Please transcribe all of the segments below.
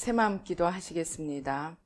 새마음 기도하시겠습니다.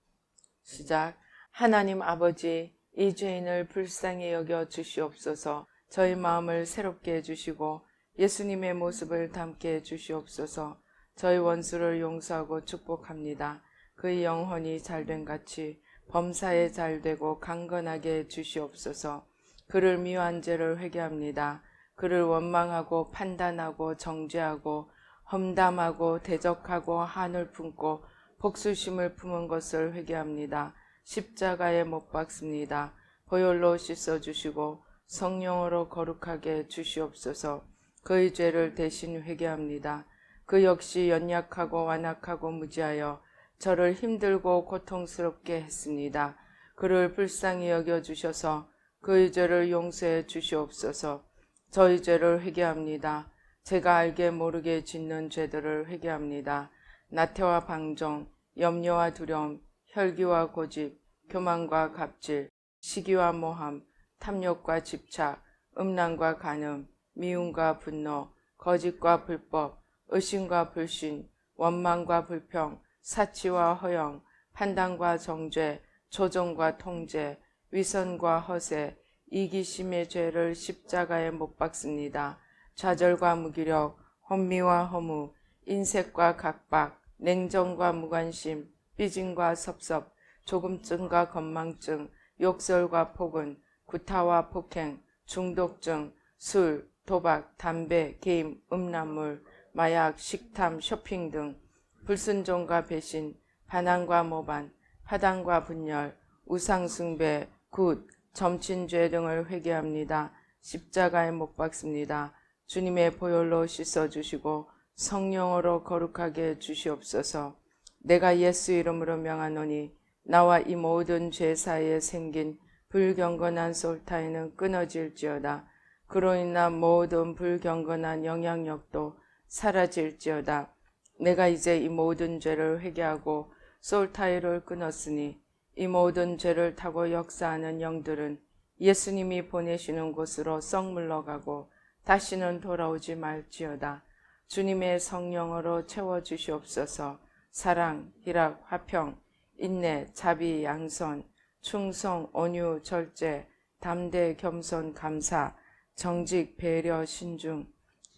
시작. 하나님 아버지, 이 죄인을 불쌍히 여겨 주시옵소서. 저희 마음을 새롭게 해주시고 예수님의 모습을 담게 해주시옵소서. 저희 원수를 용서하고 축복합니다. 그의 영혼이 잘된 같이 범사에 잘되고 강건하게 해주시옵소서. 그를 미워한 죄를 회개합니다. 그를 원망하고 판단하고 정죄하고 험담하고 대적하고 한을 품고 복수심을 품은 것을 회개합니다. 십자가에 못 박습니다. 보혈로 씻어주시고 성령으로 거룩하게 주시옵소서. 그의 죄를 대신 회개합니다. 그 역시 연약하고 완악하고 무지하여 저를 힘들고 고통스럽게 했습니다. 그를 불쌍히 여겨주셔서 그의 죄를 용서해 주시옵소서. 저희 죄를 회개합니다. 제가 알게 모르게 짓는 죄들을 회개합니다. 나태와 방종, 염려와 두려움, 혈기와 고집, 교만과 갑질, 시기와 모함, 탐욕과 집착, 음란과 간음, 미움과 분노, 거짓과 불법, 의심과 불신, 원망과 불평, 사치와 허영, 판단과 정죄, 조종과 통제, 위선과 허세, 이기심의 죄를 십자가에 못 박습니다. 좌절과 무기력, 혼미와 허무, 인색과 각박, 냉정과 무관심, 삐짐과 섭섭, 조금증과 건망증, 욕설과 폭언, 구타와 폭행, 중독증, 술, 도박, 담배, 게임, 음란물, 마약, 식탐, 쇼핑 등 불순종과 배신, 반항과 모반, 파당과 분열, 우상숭배, 굿, 점친죄 등을 회개합니다. 십자가에 못 박습니다. 주님의 보혈로 씻어주시고 성령으로 거룩하게 해주시옵소서. 내가 예수 이름으로 명하노니 나와 이 모든 죄 사이에 생긴 불경건한 솔타이는 끊어질지어다. 그로 인한 모든 불경건한 영향력도 사라질지어다. 내가 이제 이 모든 죄를 회개하고 솔타이를 끊었으니 이 모든 죄를 타고 역사하는 영들은 예수님이 보내시는 곳으로 썩 물러가고 다시는 돌아오지 말지어다. 주님의 성령으로 채워주시옵소서. 사랑, 희락, 화평, 인내, 자비, 양선, 충성, 온유, 절제, 담대, 겸손, 감사, 정직, 배려, 신중,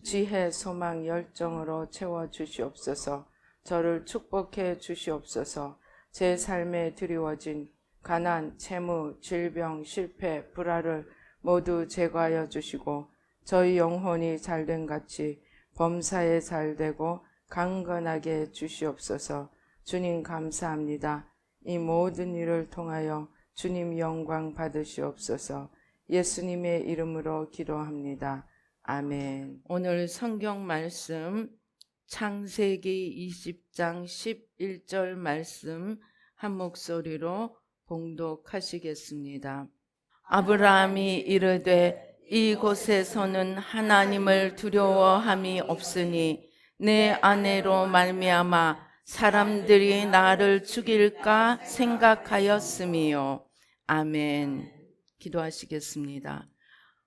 지혜, 소망, 열정으로 채워주시옵소서. 저를 축복해 주시옵소서. 제 삶에 드리워진 가난, 채무, 질병, 실패, 불화를 모두 제거하여 주시고 저희 영혼이 잘된 같이 범사에 잘되고 강건하게 주시옵소서. 주님 감사합니다. 이 모든 일을 통하여 주님 영광 받으시옵소서. 예수님의 이름으로 기도합니다. 아멘. 오늘 성경 말씀 창세기 20장 11절 말씀 한 목소리로 봉독하시겠습니다. 아브라함이 이르되 이곳에서는 하나님을 두려워함이 없으니 내 아내로 말미암아 사람들이 나를 죽일까 생각하였음이요. 아멘. 기도하시겠습니다.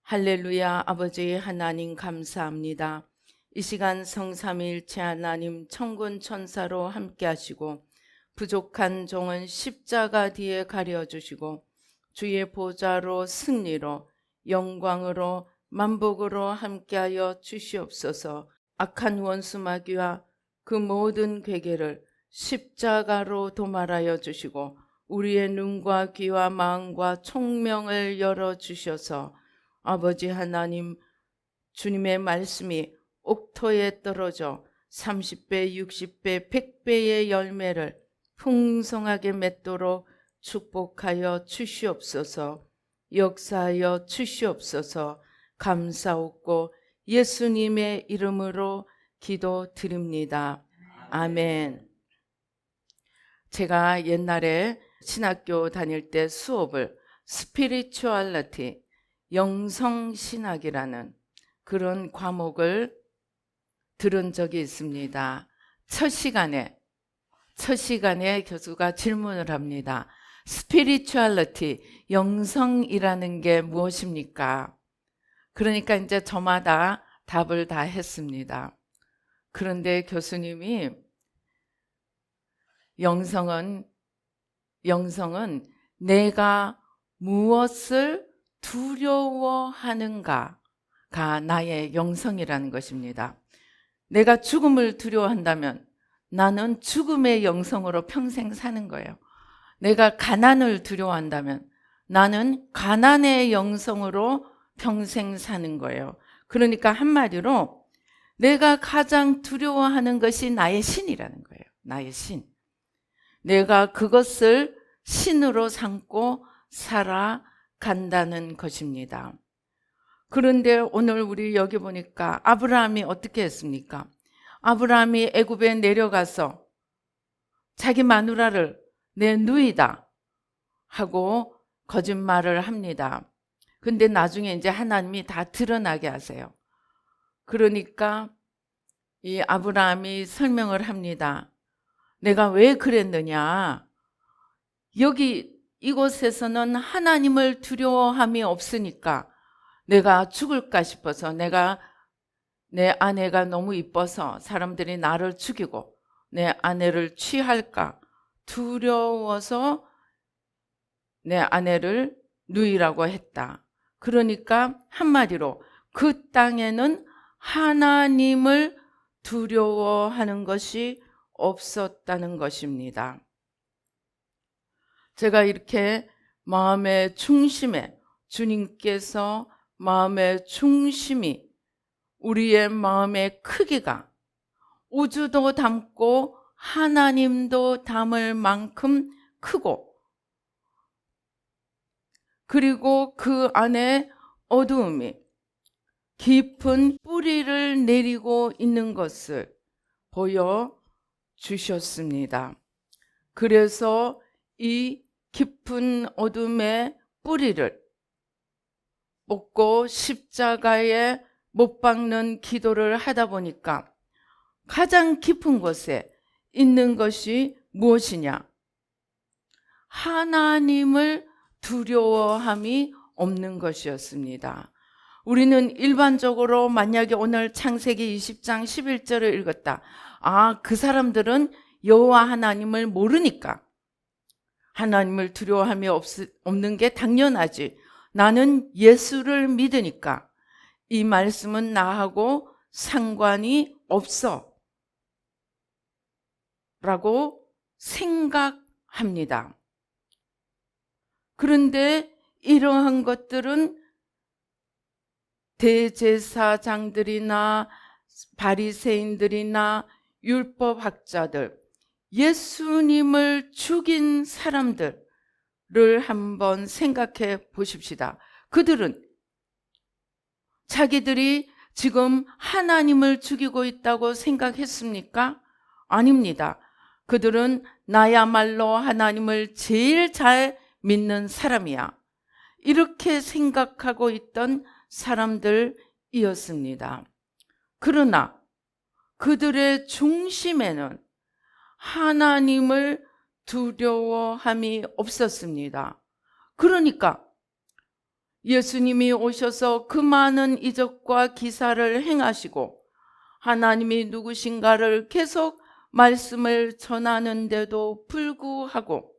할렐루야. 아버지 하나님 감사합니다. 이 시간 성삼위일체 하나님 천군 천사로 함께 하시고 부족한 종은 십자가 뒤에 가려주시고 주의 보좌로 승리로 영광으로 만복으로 함께하여 주시옵소서. 악한 원수 마귀와 그 모든 괴계를 십자가로 도말하여 주시고 우리의 눈과 귀와 마음과 총명을 열어주셔서 아버지 하나님 주님의 말씀이 옥토에 떨어져 30배, 60배, 100배의 열매를 풍성하게 맺도록 축복하여 주시옵소서. 역사하여 주시옵소서. 감사옵고 예수님의 이름으로 기도드립니다. 아멘. 제가 옛날에 신학교 다닐 때 수업을 스피리추얼리티, 영성신학이라는 그런 과목을 들은 적이 있습니다. 첫 시간에 교수가 질문을 합니다. 스피리추얼리티, 영성이라는 게 무엇입니까? 그러니까 이제 저마다 답을 다 했습니다. 그런데 교수님이 영성은 내가 무엇을 두려워하는가가 나의 영성이라는 것입니다. 내가 죽음을 두려워한다면 나는 죽음의 영성으로 평생 사는 거예요. 내가 가난을 두려워한다면 나는 가난의 영성으로 평생 사는 거예요. 그러니까 한마디로 내가 가장 두려워하는 것이 나의 신이라는 거예요. 나의 신. 내가 그것을 신으로 삼고 살아간다는 것입니다. 그런데 오늘 우리 여기 보니까 아브라함이 어떻게 했습니까? 아브라함이 애굽에 내려가서 자기 마누라를 내 누이다 하고 거짓말을 합니다. 근데 나중에 이제 하나님이 다 드러나게 하세요. 그러니까 이 아브라함이 설명을 합니다. 내가 왜 그랬느냐? 여기 이곳에서는 하나님을 두려워함이 없으니까 내가 죽을까 싶어서, 내 아내가 너무 이뻐서 사람들이 나를 죽이고 내 아내를 취할까 두려워서 내 아내를 누이라고 했다. 그러니까 한마디로 그 땅에는 하나님을 두려워하는 것이 없었다는 것입니다. 제가 이렇게 마음의 중심에, 주님께서 마음의 중심이, 우리의 마음의 크기가 우주도 담고 하나님도 담을 만큼 크고, 그리고 그 안에 어두움이 깊은 뿌리를 내리고 있는 것을 보여주셨습니다. 그래서 이 깊은 어둠의 뿌리를 뽑고 십자가에 못 박는 기도를 하다 보니까 가장 깊은 곳에 있는 것이 무엇이냐? 하나님을 두려워함이 없는 것이었습니다. 우리는 일반적으로 만약에 오늘 창세기 20장 11절을 읽었다. 그 사람들은 여호와 하나님을 모르니까 하나님을 두려워함이 없는 게 당연하지. 나는 예수를 믿으니까 이 말씀은 나하고 상관이 없어 라고 생각합니다. 그런데 이러한 것들은 대제사장들이나 바리새인들이나 율법학자들, 예수님을 죽인 사람들을 한번 생각해 보십시다. 그들은 자기들이 지금 하나님을 죽이고 있다고 생각했습니까? 아닙니다. 그들은 나야말로 하나님을 제일 잘 믿는 사람이야, 이렇게 생각하고 있던 사람들이었습니다. 그러나 그들의 중심에는 하나님을 두려워함이 없었습니다. 그러니까 예수님이 오셔서 그 많은 이적과 기사를 행하시고 하나님이 누구신가를 계속 말씀을 전하는데도 불구하고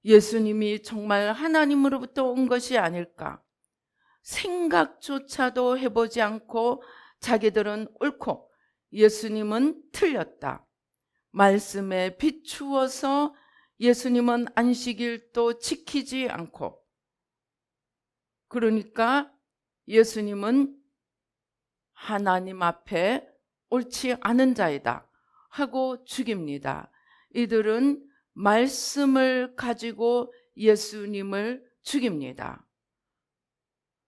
예수님이 정말 하나님으로부터 온 것이 아닐까 생각조차도 해보지 않고 자기들은 옳고 예수님은 틀렸다, 말씀에 비추어서 예수님은 안식일도 지키지 않고, 그러니까 예수님은 하나님 앞에 옳지 않은 자이다 하고 죽입니다. 이들은 말씀을 가지고 예수님을 죽입니다.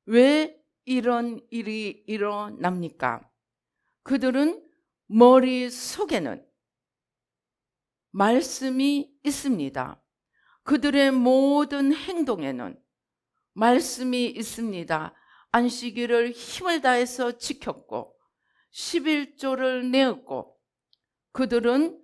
왜 이런 일이 일어납니까? 그들은 머릿속에는 말씀이 있습니다. 그들의 모든 행동에는 말씀이 있습니다. 안식일을 힘을 다해서 지켰고 11조를 내었고 그들은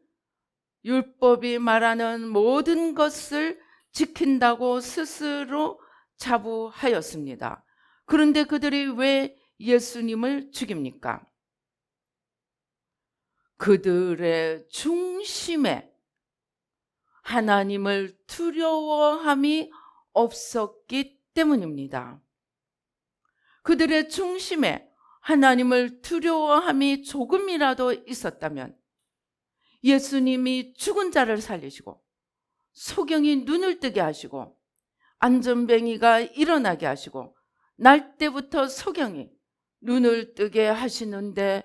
율법이 말하는 모든 것을 지킨다고 스스로 자부하였습니다. 그런데 그들이 왜 예수님을 죽입니까? 그들의 중심에 하나님을 두려워함이 없었기 때문입니다. 그들의 중심에 하나님을 두려워함이 조금이라도 있었다면 예수님이 죽은 자를 살리시고 소경이 눈을 뜨게 하시고 안전뱅이가 일어나게 하시고 날 때부터 소경이 눈을 뜨게 하시는데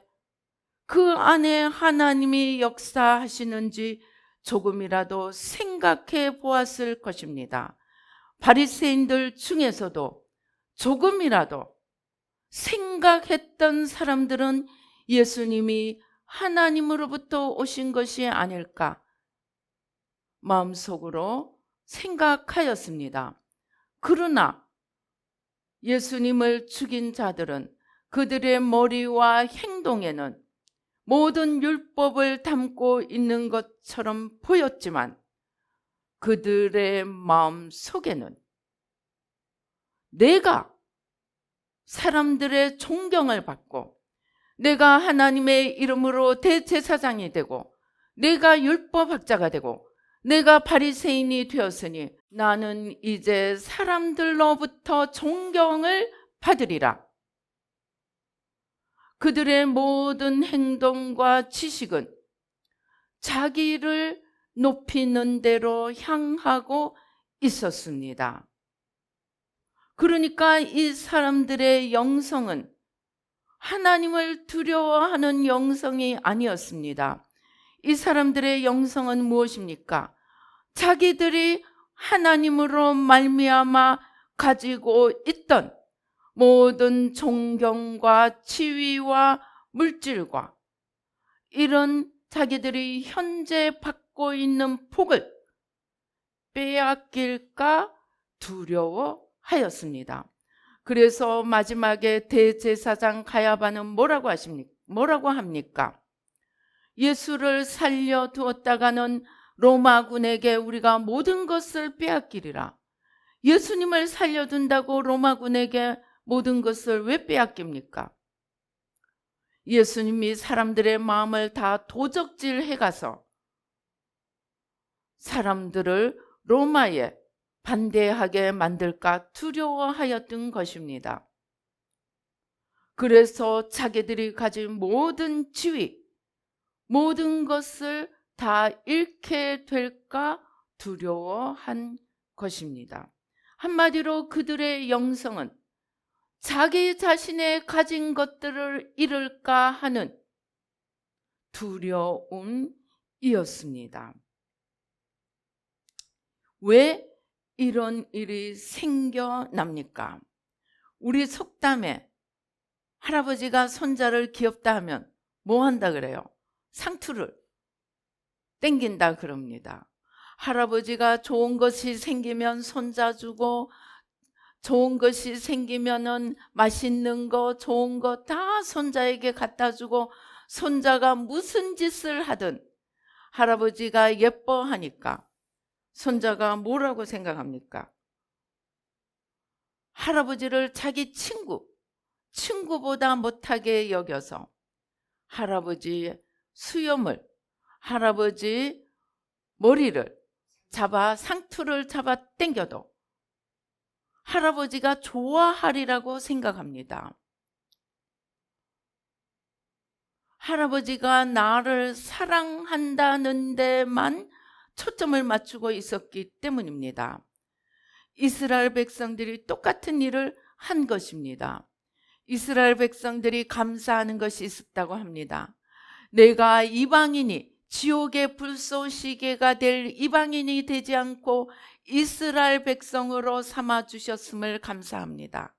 그 안에 하나님이 역사하시는지 조금이라도 생각해 보았을 것입니다. 바리새인들 중에서도 조금이라도 생각했던 사람들은 예수님이 하나님으로부터 오신 것이 아닐까 마음속으로 생각하였습니다. 그러나 예수님을 죽인 자들은 그들의 머리와 행동에는 모든 율법을 담고 있는 것처럼 보였지만 그들의 마음 속에는 내가 사람들의 존경을 받고 내가 하나님의 이름으로 대제사장이 되고 내가 율법학자가 되고 내가 바리새인이 되었으니 나는 이제 사람들로부터 존경을 받으리라. 그들의 모든 행동과 지식은 자기를 높이는 대로 향하고 있었습니다. 그러니까 이 사람들의 영성은 하나님을 두려워하는 영성이 아니었습니다. 이 사람들의 영성은 무엇입니까? 자기들이 하나님으로 말미암아 가지고 있던 모든 존경과 지위와 물질과 이런 자기들이 현재 받고 있는 복을 빼앗길까 두려워하였습니다. 그래서 마지막에 대제사장 가야바는 뭐라고 합니까? 예수를 살려두었다가는 로마군에게 우리가 모든 것을 빼앗기리라. 예수님을 살려둔다고 로마군에게 모든 것을 왜 빼앗깁니까? 예수님이 사람들의 마음을 다 도적질해 가서 사람들을 로마에 반대하게 만들까 두려워하였던 것입니다. 그래서 자기들이 가진 모든 지위, 모든 것을 다 잃게 될까 두려워한 것입니다. 한마디로 그들의 영성은 자기 자신의 가진 것들을 잃을까 하는 두려움이었습니다. 왜 이런 일이 생겨납니까? 우리 속담에 할아버지가 손자를 귀엽다 하면 뭐 한다 그래요? 상투를 땡긴다 그럽니다. 할아버지가 좋은 것이 생기면 손자 주고 좋은 것이 생기면은 맛있는 거 좋은 거 다 손자에게 갖다 주고 손자가 무슨 짓을 하든 할아버지가 예뻐하니까 손자가 뭐라고 생각합니까? 할아버지를 자기 친구보다 못하게 여겨서 할아버지의 수염을, 할아버지 머리를 잡아 상투를 잡아 당겨도 할아버지가 좋아하리라고 생각합니다. 할아버지가 나를 사랑한다는 데만 초점을 맞추고 있었기 때문입니다. 이스라엘 백성들이 똑같은 일을 한 것입니다. 이스라엘 백성들이 감사하는 것이 있었다고 합니다. 내가 이방인이 지옥의 불쏘시개가 될 이방인이 되지 않고 이스라엘 백성으로 삼아 주셨음을 감사합니다.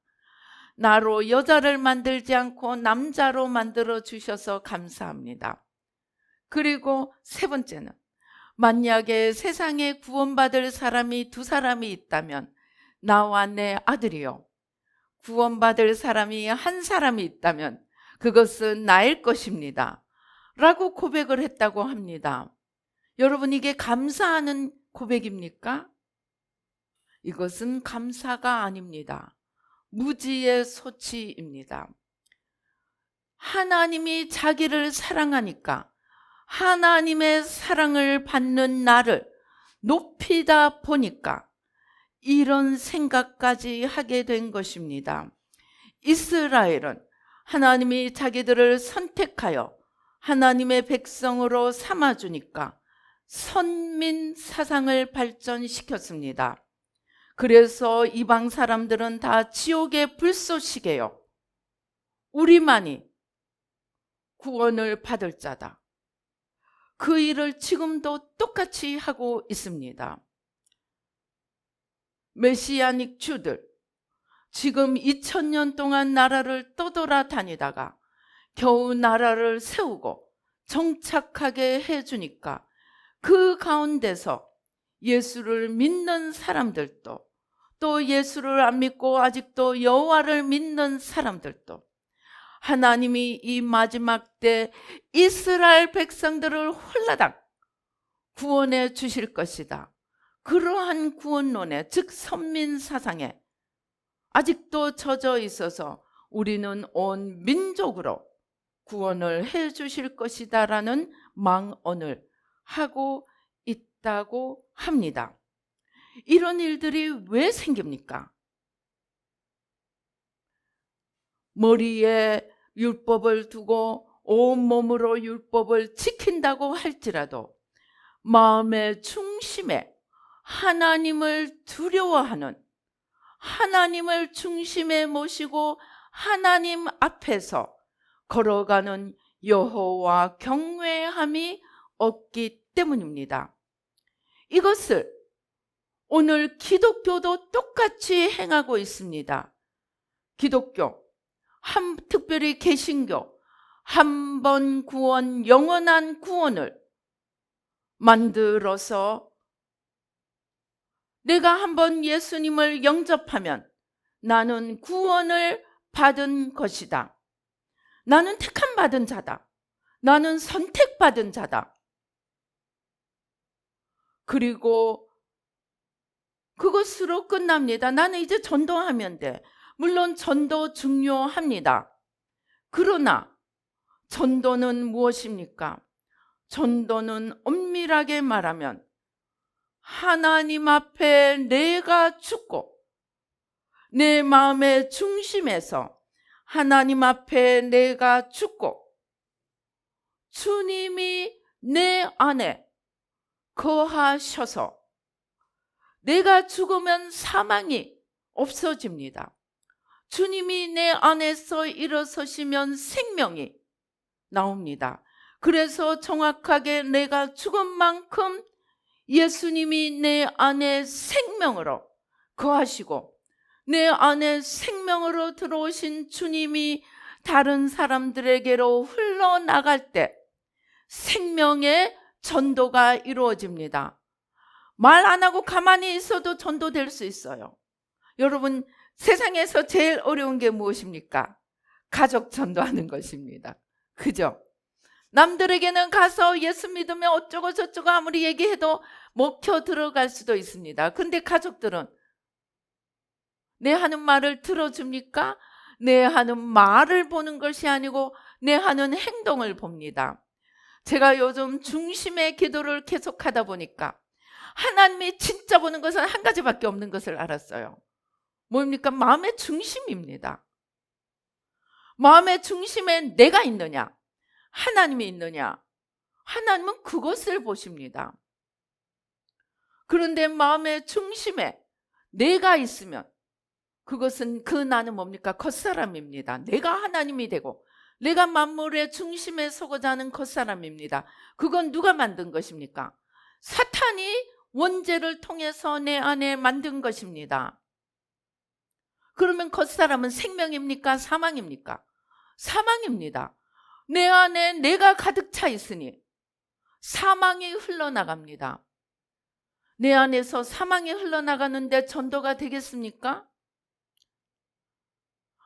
나로 여자를 만들지 않고 남자로 만들어 주셔서 감사합니다. 그리고 세 번째는 만약에 세상에 구원받을 사람이 두 사람이 있다면 나와 내 아들이요, 구원받을 사람이 한 사람이 있다면 그것은 나일 것입니다 라고 고백을 했다고 합니다. 여러분, 이게 감사하는 고백입니까? 이것은 감사가 아닙니다. 무지의 소치입니다. 하나님이 자기를 사랑하니까 하나님의 사랑을 받는 나를 높이다 보니까 이런 생각까지 하게 된 것입니다. 이스라엘은 하나님이 자기들을 선택하여 하나님의 백성으로 삼아주니까 선민 사상을 발전시켰습니다. 그래서 이방 사람들은 다 지옥의 불쏘시개요. 우리만이 구원을 받을 자다. 그 일을 지금도 똑같이 하고 있습니다. 메시아닉 주들, 지금 2000년 동안 나라를 떠돌아다니다가 겨우 나라를 세우고 정착하게 해주니까 그 가운데서 예수를 믿는 사람들도, 또 예수를 안 믿고 아직도 여호와를 믿는 사람들도 하나님이 이 마지막 때 이스라엘 백성들을 홀라당 구원해 주실 것이다. 그러한 구원론에, 즉 선민사상에 아직도 젖어 있어서 우리는 온 민족으로 구원을 해 주실 것이다 라는 망언을 하고 있다고 합니다. 이런 일들이 왜 생깁니까? 머리에 율법을 두고 온몸으로 율법을 지킨다고 할지라도 마음의 중심에 하나님을 두려워하는, 하나님을 중심에 모시고 하나님 앞에서 걸어가는 여호와 경외함이 없기 때문입니다. 이것을 오늘 기독교도 똑같이 행하고 있습니다. 기독교, 특별히 개신교, 한 번 구원, 영원한 구원을 만들어서 내가 한번 예수님을 영접하면 나는 구원을 받은 것이다. 나는 택함 받은 자다. 나는 선택받은 자다. 그리고 그것으로 끝납니다. 나는 이제 전도하면 돼. 물론 전도 중요합니다. 그러나 전도는 무엇입니까? 전도는 엄밀하게 말하면 하나님 앞에 내가 죽고 내 마음의 중심에서 하나님 앞에 내가 죽고 주님이 내 안에 거하셔서 내가 죽으면 사망이 없어집니다. 주님이 내 안에서 일어서시면 생명이 나옵니다. 그래서 정확하게 내가 죽은 만큼 예수님이 내 안에 생명으로 거하시고 내 안에 생명으로 들어오신 주님이 다른 사람들에게로 흘러나갈 때 생명의 전도가 이루어집니다. 말 안 하고 가만히 있어도 전도될 수 있어요. 여러분, 세상에서 제일 어려운 게 무엇입니까? 가족 전도하는 것입니다. 그죠? 남들에게는 가서 예수 믿으면 어쩌고 저쩌고 아무리 얘기해도 먹혀 들어갈 수도 있습니다. 근데 가족들은 내 하는 말을 들어줍니까? 내 하는 말을 보는 것이 아니고 내 하는 행동을 봅니다. 제가 요즘 중심의 기도를 계속하다 보니까 하나님이 진짜 보는 것은 한 가지밖에 없는 것을 알았어요. 뭡니까? 마음의 중심입니다. 마음의 중심에 내가 있느냐, 하나님이 있느냐, 하나님은 그것을 보십니다. 그런데 마음의 중심에 내가 있으면 그것은 그 나는 뭡니까? 겉사람입니다. 내가 하나님이 되고 내가 만물의 중심에 서고자 하는 겉사람입니다. 그건 누가 만든 것입니까? 사탄이 원죄를 통해서 내 안에 만든 것입니다. 그러면 겉사람은 생명입니까? 사망입니까? 사망입니다. 내 안에 내가 가득 차 있으니 사망이 흘러나갑니다. 내 안에서 사망이 흘러나가는데 전도가 되겠습니까?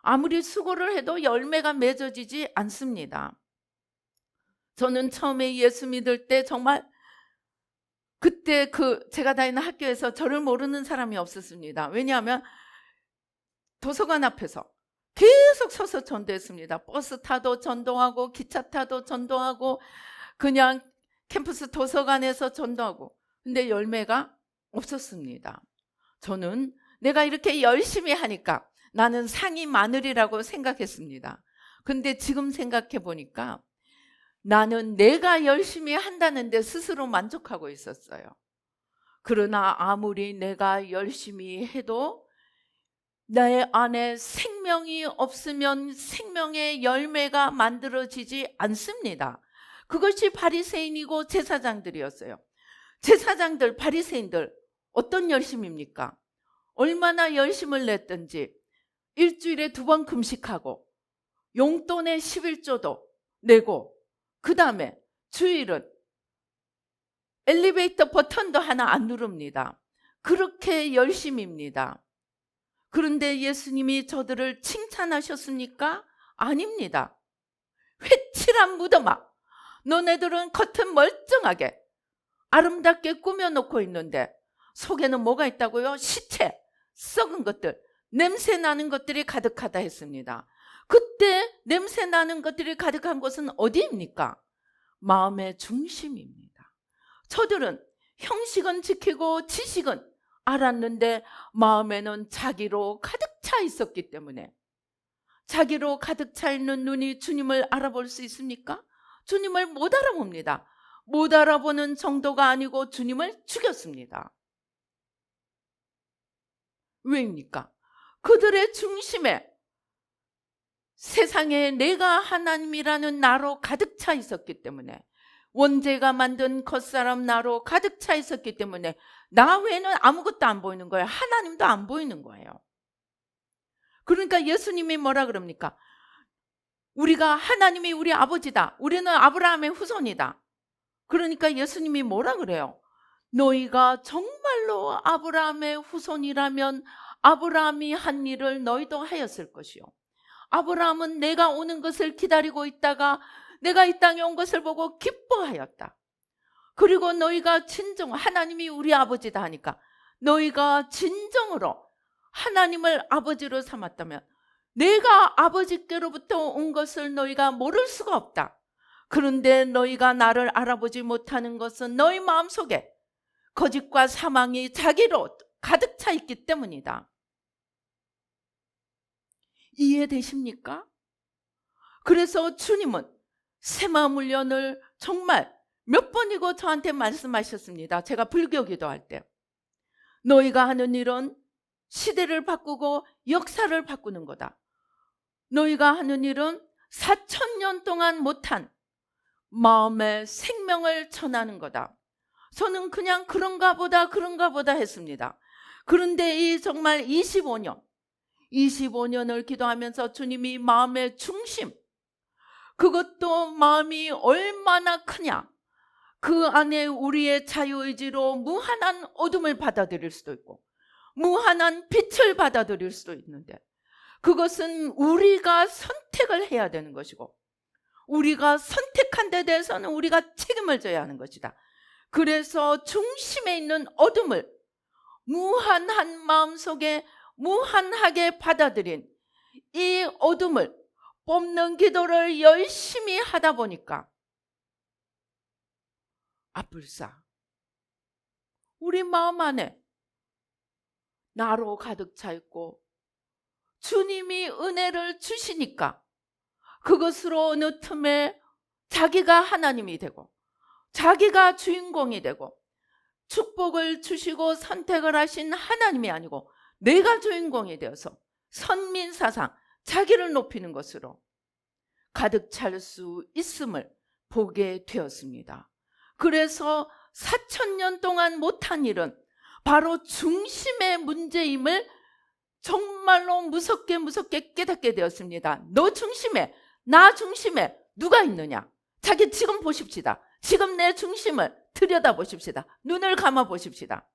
아무리 수고를 해도 열매가 맺어지지 않습니다. 저는 처음에 예수 믿을 때 정말 그때 제가 다니는 학교에서 저를 모르는 사람이 없었습니다. 왜냐하면 도서관 앞에서 계속 서서 전도했습니다. 버스 타도 전도하고 기차 타도 전도하고 그냥 캠퍼스 도서관에서 전도하고, 근데 열매가 없었습니다. 저는 내가 이렇게 열심히 하니까 나는 상이 많으리라고 생각했습니다. 근데 지금 생각해 보니까 나는 내가 열심히 한다는데 스스로 만족하고 있었어요. 그러나 아무리 내가 열심히 해도 내 안에 생명이 없으면 생명의 열매가 만들어지지 않습니다. 그것이 바리새인이고 제사장들이었어요. 제사장들, 바리새인들 어떤 열심입니까? 얼마나 열심을 냈든지 일주일에 2번 금식하고 용돈의 11조도 내고, 그 다음에 주일은 엘리베이터 버튼도 하나 안 누릅니다. 그렇게 열심입니다. 그런데 예수님이 저들을 칭찬하셨습니까? 아닙니다. 회칠한 무덤아, 너네들은 겉은 멀쩡하게 아름답게 꾸며놓고 있는데 속에는 뭐가 있다고요? 시체, 썩은 것들, 냄새 나는 것들이 가득하다 했습니다. 그때 냄새 나는 것들이 가득한 곳은 어디입니까? 마음의 중심입니다. 저들은 형식은 지키고 지식은 알았는데 마음에는 자기로 가득 차 있었기 때문에, 자기로 가득 차 있는 눈이 주님을 알아볼 수 있습니까? 주님을 못 알아봅니다. 못 알아보는 정도가 아니고 주님을 죽였습니다. 왜입니까? 그들의 중심에 세상에 내가 하나님이라는 나로 가득 차 있었기 때문에, 원죄가 만든 겉사람 나로 가득 차 있었기 때문에 나 외에는 아무것도 안 보이는 거예요. 하나님도 안 보이는 거예요. 그러니까 예수님이 뭐라 그럽니까? 우리가, 하나님이 우리 아버지다, 우리는 아브라함의 후손이다. 그러니까 예수님이 뭐라 그래요? 너희가 정말로 아브라함의 후손이라면 아브라함이 한 일을 너희도 하였을 것이요, 아브라함은 내가 오는 것을 기다리고 있다가 내가 이 땅에 온 것을 보고 기뻐하였다. 그리고 너희가 진정, 하나님이 우리 아버지다 하니까 너희가 진정으로 하나님을 아버지로 삼았다면 내가 아버지께로부터 온 것을 너희가 모를 수가 없다. 그런데 너희가 나를 알아보지 못하는 것은 너희 마음속에 거짓과 사망이 자기로 가득 차 있기 때문이다. 이해되십니까? 그래서 주님은 새마음 훈련을 정말 몇 번이고 저한테 말씀하셨습니다. 제가 불교 기도할 때, 너희가 하는 일은 시대를 바꾸고 역사를 바꾸는 거다. 너희가 하는 일은 4,000년 동안 못한 마음의 생명을 전하는 거다. 저는 그냥 그런가 보다 했습니다. 그런데 이 정말 25년을 기도하면서 주님이 마음의 중심, 그것도 마음이 얼마나 크냐, 그 안에 우리의 자유의지로 무한한 어둠을 받아들일 수도 있고 무한한 빛을 받아들일 수도 있는데, 그것은 우리가 선택을 해야 되는 것이고, 우리가 선택한 데 대해서는 우리가 책임을 져야 하는 것이다. 그래서 중심에 있는 어둠을 무한한 마음속에 무한하게 받아들인 이 어둠을 뽑는 기도를 열심히 하다 보니까 아뿔싸 우리 마음 안에 나로 가득 차 있고, 주님이 은혜를 주시니까 그것으로 어느 틈에 자기가 하나님이 되고 자기가 주인공이 되고, 축복을 주시고 선택을 하신 하나님이 아니고 내가 주인공이 되어서 선민사상, 자기를 높이는 것으로 가득 찰 수 있음을 보게 되었습니다. 그래서 4,000년 동안 못한 일은 바로 중심의 문제임을 정말로 무섭게 깨닫게 되었습니다. 너 중심에, 나 중심에 누가 있느냐? 자기 지금 보십시다. 지금 내 중심을 들여다보십시다. 눈을 감아 보십시다.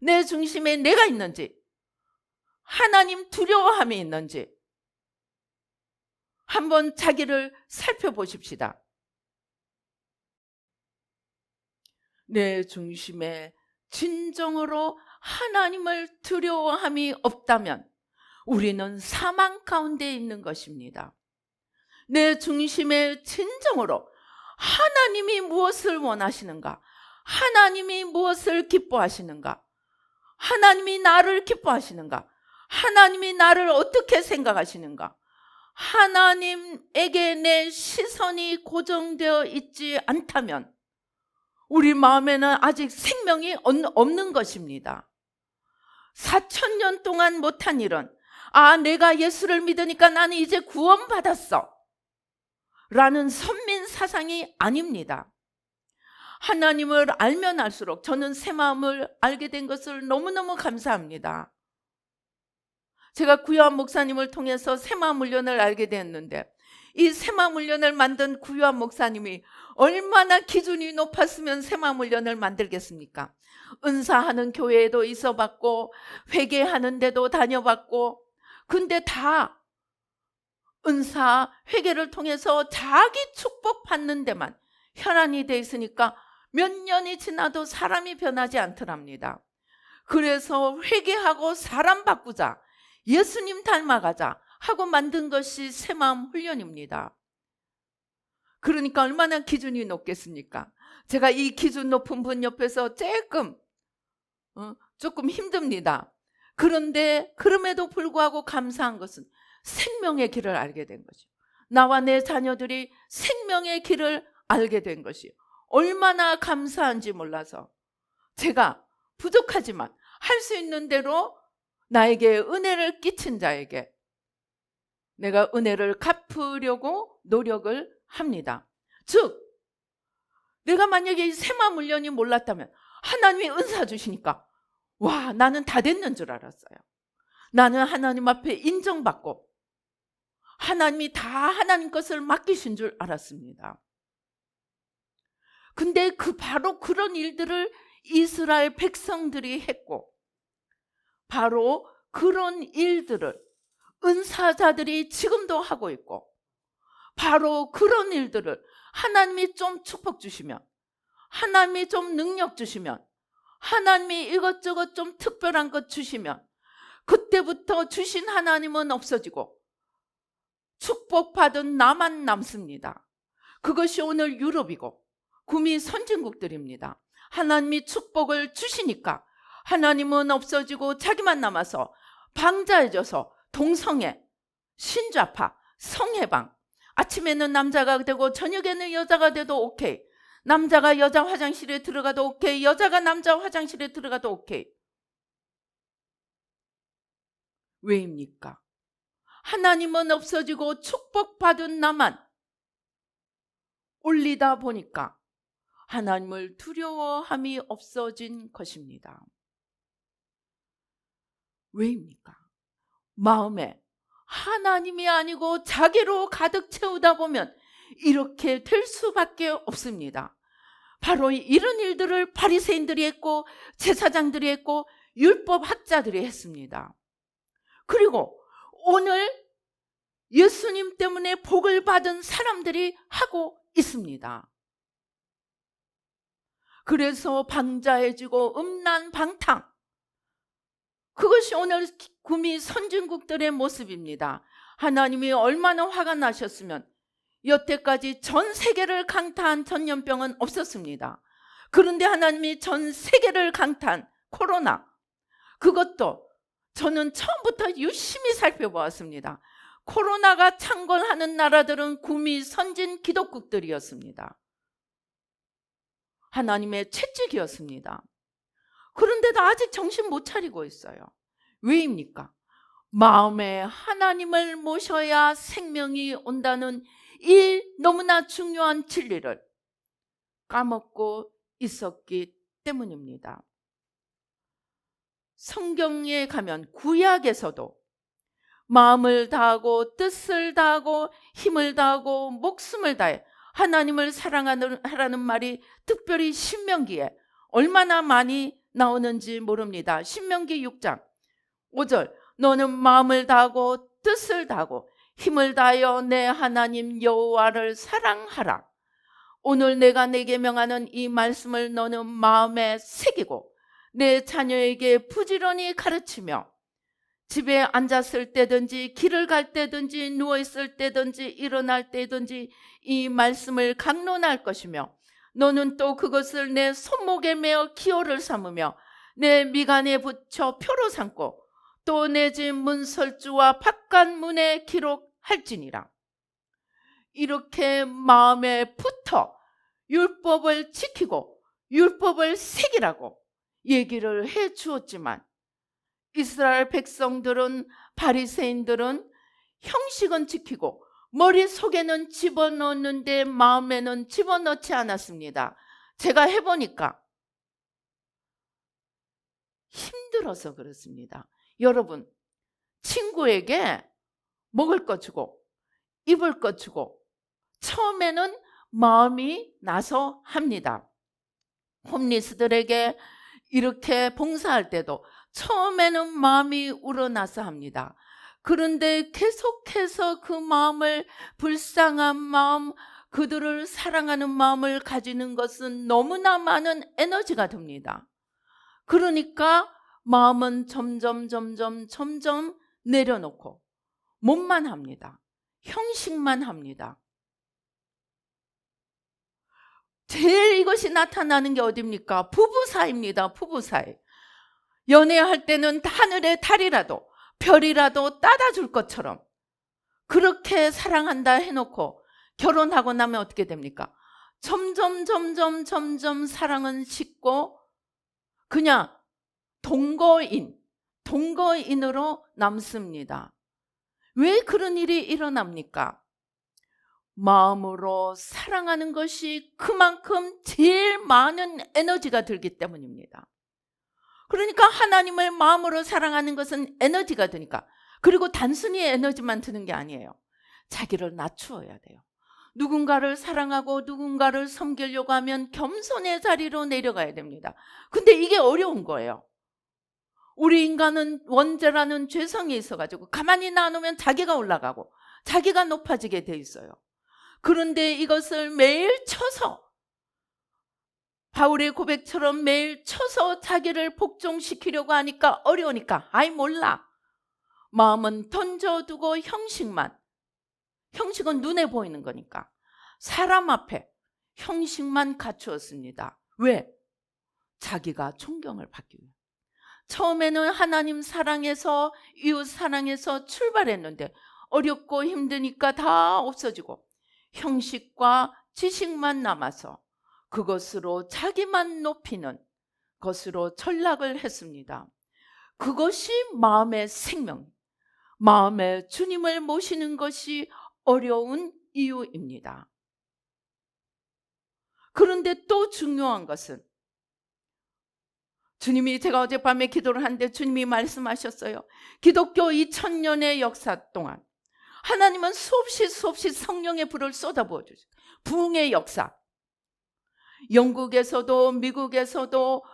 내 중심에 내가 있는지, 하나님 두려워함이 있는지 한번 자기를 살펴보십시다. 내 중심에 진정으로 하나님을 두려워함이 없다면 우리는 사망 가운데 있는 것입니다. 내 중심에 진정으로 하나님이 무엇을 원하시는가? 하나님이 무엇을 기뻐하시는가? 하나님이 나를 기뻐하시는가? 하나님이 나를 어떻게 생각하시는가? 하나님에게 내 시선이 고정되어 있지 않다면 우리 마음에는 아직 생명이 없는 것입니다. 4,000년 동안 못한 일은 내가 예수를 믿으니까 나는 이제 구원받았어 라는 선민 사상이 아닙니다. 하나님을 알면 알수록 저는 새 마음을 알게 된 것을 너무너무 감사합니다. 제가 구요한 목사님을 통해서 새 마음 훈련을 알게 되었는데 이 새 마음 훈련을 만든 구요한 목사님이 얼마나 기준이 높았으면 새 마음 훈련을 만들겠습니까? 은사하는 교회에도 있어봤고 회개하는 데도 다녀봤고 근데 다 은사 회개를 통해서 자기 축복 받는 데만 혈안이 돼 있으니까 몇 년이 지나도 사람이 변하지 않더랍니다. 그래서 회개하고 사람 바꾸자, 예수님 닮아가자 하고 만든 것이 새마음 훈련입니다. 그러니까 얼마나 기준이 높겠습니까? 제가 이 기준 높은 분 옆에서 조금 힘듭니다. 그런데 그럼에도 불구하고 감사한 것은 생명의 길을 알게 된 것이요. 나와 내 자녀들이 생명의 길을 알게 된 것이요. 얼마나 감사한지 몰라서 제가 부족하지만 할 수 있는 대로 나에게 은혜를 끼친 자에게 내가 은혜를 갚으려고 노력을 합니다. 즉 내가 만약에 이 새마음 훈련이 몰랐다면 하나님이 은사 주시니까 와 나는 다 됐는 줄 알았어요. 나는 하나님 앞에 인정받고 하나님이 다 하나님 것을 맡기신 줄 알았습니다. 근데 바로 그런 일들을 이스라엘 백성들이 했고 바로 그런 일들을 은사자들이 지금도 하고 있고 바로 그런 일들을 하나님이 좀 축복 주시면 하나님이 좀 능력 주시면 하나님이 이것저것 좀 특별한 것 주시면 그때부터 주신 하나님은 없어지고 축복받은 나만 남습니다. 그것이 오늘 유럽이고 구미 선진국들입니다. 하나님이 축복을 주시니까 하나님은 없어지고 자기만 남아서 방자해져서 동성애, 신좌파, 성해방 아침에는 남자가 되고 저녁에는 여자가 돼도 오케이. 남자가 여자 화장실에 들어가도 오케이. 여자가 남자 화장실에 들어가도 오케이. 왜입니까? 하나님은 없어지고 축복받은 나만 올리다 보니까 하나님을 두려워함이 없어진 것입니다. 왜입니까? 마음에 하나님이 아니고 자기로 가득 채우다 보면 이렇게 될 수밖에 없습니다. 바로 이런 일들을 바리새인들이 했고 제사장들이 했고 율법학자들이 했습니다. 그리고 오늘 예수님 때문에 복을 받은 사람들이 하고 있습니다. 그래서 방자해지고 음란방탕 그것이 오늘 구미 선진국들의 모습입니다. 하나님이 얼마나 화가 나셨으면 여태까지 전 세계를 강타한 전염병은 없었습니다. 그런데 하나님이 전 세계를 강타한 코로나 그것도 저는 처음부터 유심히 살펴보았습니다. 코로나가 창궐하는 나라들은 구미 선진 기독국들이었습니다. 하나님의 채찍이었습니다. 그런데도 아직 정신 못 차리고 있어요. 왜입니까? 마음에 하나님을 모셔야 생명이 온다는 이 너무나 중요한 진리를 까먹고 있었기 때문입니다. 성경에 가면 구약에서도 마음을 다하고 뜻을 다하고 힘을 다하고 목숨을 다해 하나님을 사랑하라는 말이 특별히 신명기에 얼마나 많이 나오는지 모릅니다. 신명기 6장 5절 너는 마음을 다하고 뜻을 다하고 힘을 다하여 내 하나님 여호와를 사랑하라. 오늘 내가 내게 명하는 이 말씀을 너는 마음에 새기고 내 자녀에게 부지런히 가르치며 집에 앉았을 때든지 길을 갈 때든지 누워있을 때든지 일어날 때든지 이 말씀을 강론할 것이며 너는 또 그것을 내 손목에 메어 기호를 삼으며 내 미간에 붙여 표로 삼고 또 내 집 문설주와 바깥문에 기록할지니라. 이렇게 마음에 붙어 율법을 지키고 율법을 새기라고 얘기를 해 주었지만 이스라엘 백성들은, 바리새인들은 형식은 지키고 머릿속에는 집어넣는데 마음에는 집어넣지 않았습니다. 제가 해보니까 힘들어서 그렇습니다. 여러분, 친구에게 먹을 거 주고 입을 거 주고 처음에는 마음이 나서 합니다. 홈리스들에게 이렇게 봉사할 때도 처음에는 마음이 우러나서 합니다. 그런데 계속해서 그 마음을, 불쌍한 마음, 그들을 사랑하는 마음을 가지는 것은 너무나 많은 에너지가 듭니다. 그러니까 마음은 점점 내려놓고 몸만 합니다. 형식만 합니다. 제일 이것이 나타나는 게 어디입니까? 부부 사이입니다. 부부 사이. 연애할 때는 하늘의 달이라도 별이라도 따다 줄 것처럼 그렇게 사랑한다 해놓고 결혼하고 나면 어떻게 됩니까? 점점 사랑은 식고 그냥 동거인으로 남습니다. 왜 그런 일이 일어납니까? 마음으로 사랑하는 것이 그만큼 제일 많은 에너지가 들기 때문입니다. 그러니까 하나님을 마음으로 사랑하는 것은 에너지가 드니까, 그리고 단순히 에너지만 드는 게 아니에요. 자기를 낮추어야 돼요. 누군가를 사랑하고 누군가를 섬기려고 하면 겸손의 자리로 내려가야 됩니다. 근데 이게 어려운 거예요. 우리 인간은 원죄라는 죄성이 있어가지고 가만히 놔놓으면 자기가 올라가고 자기가 높아지게 돼 있어요. 그런데 이것을 매일 쳐서, 바울의 고백처럼 매일 쳐서 자기를 복종시키려고 하니까 어려우니까 아이 몰라. 마음은 던져두고 형식은 눈에 보이는 거니까 사람 앞에 형식만 갖추었습니다. 왜? 자기가 존경을 받기 위해. 처음에는 하나님 사랑해서, 이웃 사랑해서 출발했는데 어렵고 힘드니까 다 없어지고 형식과 지식만 남아서 그것으로 자기만 높이는 것으로 전락을 했습니다. 그것이 마음의 생명, 마음의 주님을 모시는 것이 어려운 이유입니다. 그런데 또 중요한 것은, 주님이, 제가 어젯밤에 기도를 하는데 주님이 말씀하셨어요. 기독교 2000년의 역사 동안 하나님은 수없이 성령의 불을 쏟아부어 주셨어요. 부흥의 역사. 영국에서도 미국에서도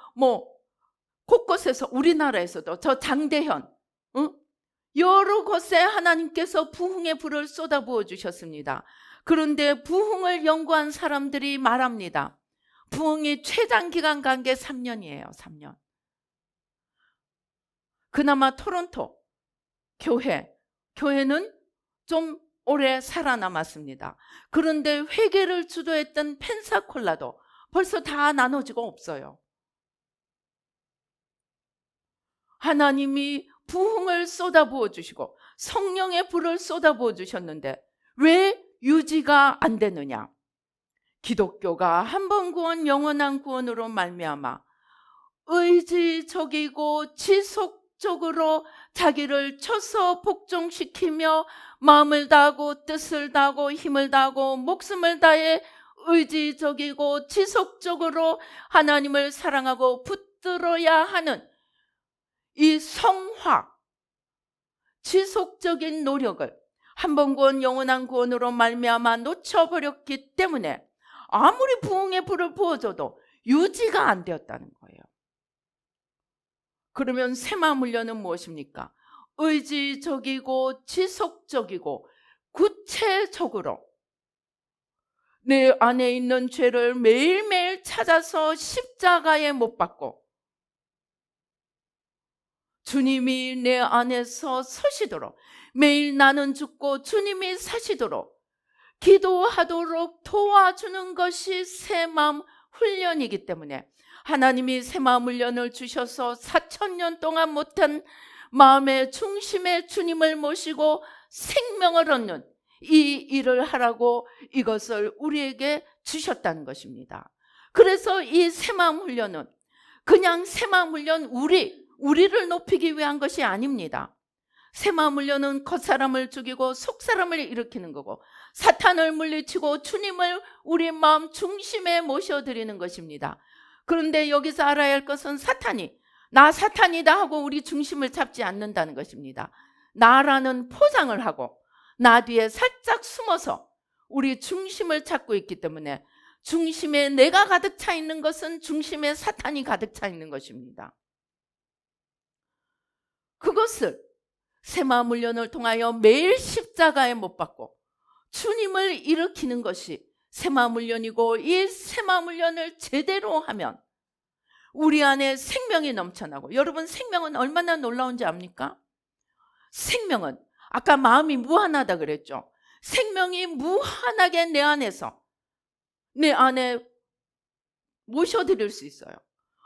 곳곳에서, 우리나라에서도, 저 장대현, 여러 곳에 하나님께서 부흥의 불을 쏟아부어 주셨습니다. 그런데 부흥을 연구한 사람들이 말합니다. 부흥이 최장기간 간 게 3년이에요. 3년. 그나마 토론토 교회는 좀 오래 살아남았습니다. 그런데 회개를 주도했던 펜사콜라도 벌써 다 나눠지고 없어요. 하나님이 부흥을 쏟아부어 주시고 성령의 불을 쏟아부어 주셨는데 왜 유지가 안 되느냐? 기독교가 한 번 구원, 영원한 구원으로 말미암아 의지적이고 지속적으로 자기를 쳐서 복종시키며 마음을 다하고 뜻을 다하고 힘을 다하고 목숨을 다해 의지적이고 지속적으로 하나님을 사랑하고 붙들어야 하는 이 성화, 지속적인 노력을 한 번 구원, 영원한 구원으로 말미암아 놓쳐버렸기 때문에 아무리 부흥의 불을 부어줘도 유지가 안 되었다는 거예요. 그러면 새마음 훈련은 무엇입니까? 의지적이고 지속적이고 구체적으로 내 안에 있는 죄를 매일매일 찾아서 십자가에 못 박고 주님이 내 안에서 서시도록, 매일 나는 죽고 주님이 사시도록 기도하도록 도와주는 것이 새마음 훈련이기 때문에 하나님이 새마음 훈련을 주셔서 4,000년 동안 못한 마음의 중심에 주님을 모시고 생명을 얻는 이 일을 하라고 이것을 우리에게 주셨다는 것입니다. 그래서 이 새마음 훈련은 그냥 새마음 훈련 우리를 높이기 위한 것이 아닙니다. 새마음 훈련은 겉사람을 죽이고 속사람을 일으키는 거고 사탄을 물리치고 주님을 우리 마음 중심에 모셔드리는 것입니다. 그런데 여기서 알아야 할 것은 나 사탄이다 하고 우리 중심을 잡지 않는다는 것입니다. 나라는 포장을 하고 나 뒤에 살짝 숨어서 우리 중심을 찾고 있기 때문에 중심에 내가 가득 차 있는 것은 중심에 사탄이 가득 차 있는 것입니다. 그것을 새마음 훈련을 통하여 매일 십자가에 못 박고 주님을 일으키는 것이 새마음 훈련이고, 이 새마음 훈련을 제대로 하면 우리 안에 생명이 넘쳐나고, 여러분 생명은 얼마나 놀라운지 압니까? 생명은 아까 마음이 무한하다 그랬죠. 생명이 무한하게 내 안에 모셔드릴 수 있어요.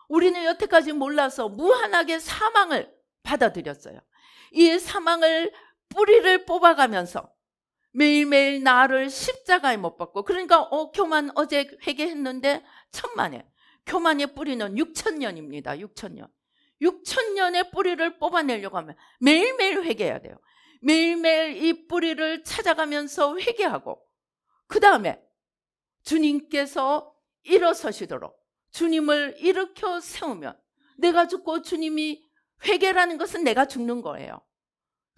우리는 여태까지 몰라서 무한하게 사망을 받아들였어요. 이 사망을 뿌리를 뽑아가면서 매일매일 나를 십자가에 못 박고, 그러니까 교만 어제 회개했는데 천만에, 교만의 뿌리는 6,000년입니다. 6,000년. 6,000년의 뿌리를 뽑아내려고 하면 매일매일 회개해야 돼요. 매일매일 이 뿌리를 찾아가면서 회개하고, 그 다음에 주님께서 일어서시도록 주님을 일으켜 세우면, 내가 죽고 주님이, 회개라는 것은 내가 죽는 거예요.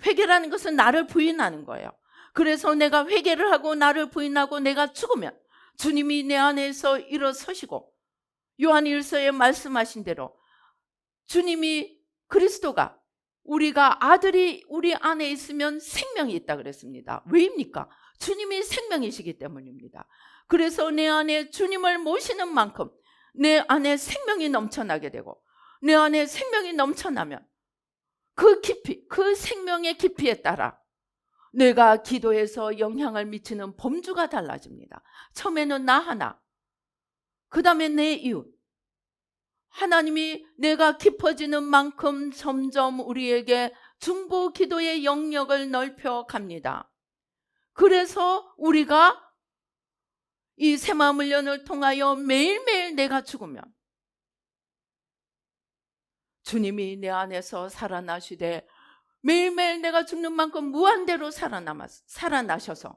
회개라는 것은 나를 부인하는 거예요. 그래서 내가 회개를 하고 나를 부인하고 내가 죽으면 주님이 내 안에서 일어서시고, 요한 1서에 말씀하신 대로 주님이, 그리스도가, 우리가 아들이 우리 안에 있으면 생명이 있다 그랬습니다. 왜입니까? 주님이 생명이시기 때문입니다. 그래서 내 안에 주님을 모시는 만큼 내 안에 생명이 넘쳐나게 되고, 내 안에 생명이 넘쳐나면 그 깊이, 그 생명의 깊이에 따라 내가 기도해서 영향을 미치는 범주가 달라집니다. 처음에는 나 하나, 그 다음에 내 이웃. 하나님이 내가 깊어지는 만큼 점점 우리에게 중보 기도의 영역을 넓혀 갑니다. 그래서 우리가 이 새마음 훈련을 통하여 매일매일 내가 죽으면 주님이 내 안에서 살아나시되, 매일매일 내가 죽는 만큼 무한대로 살아나셔서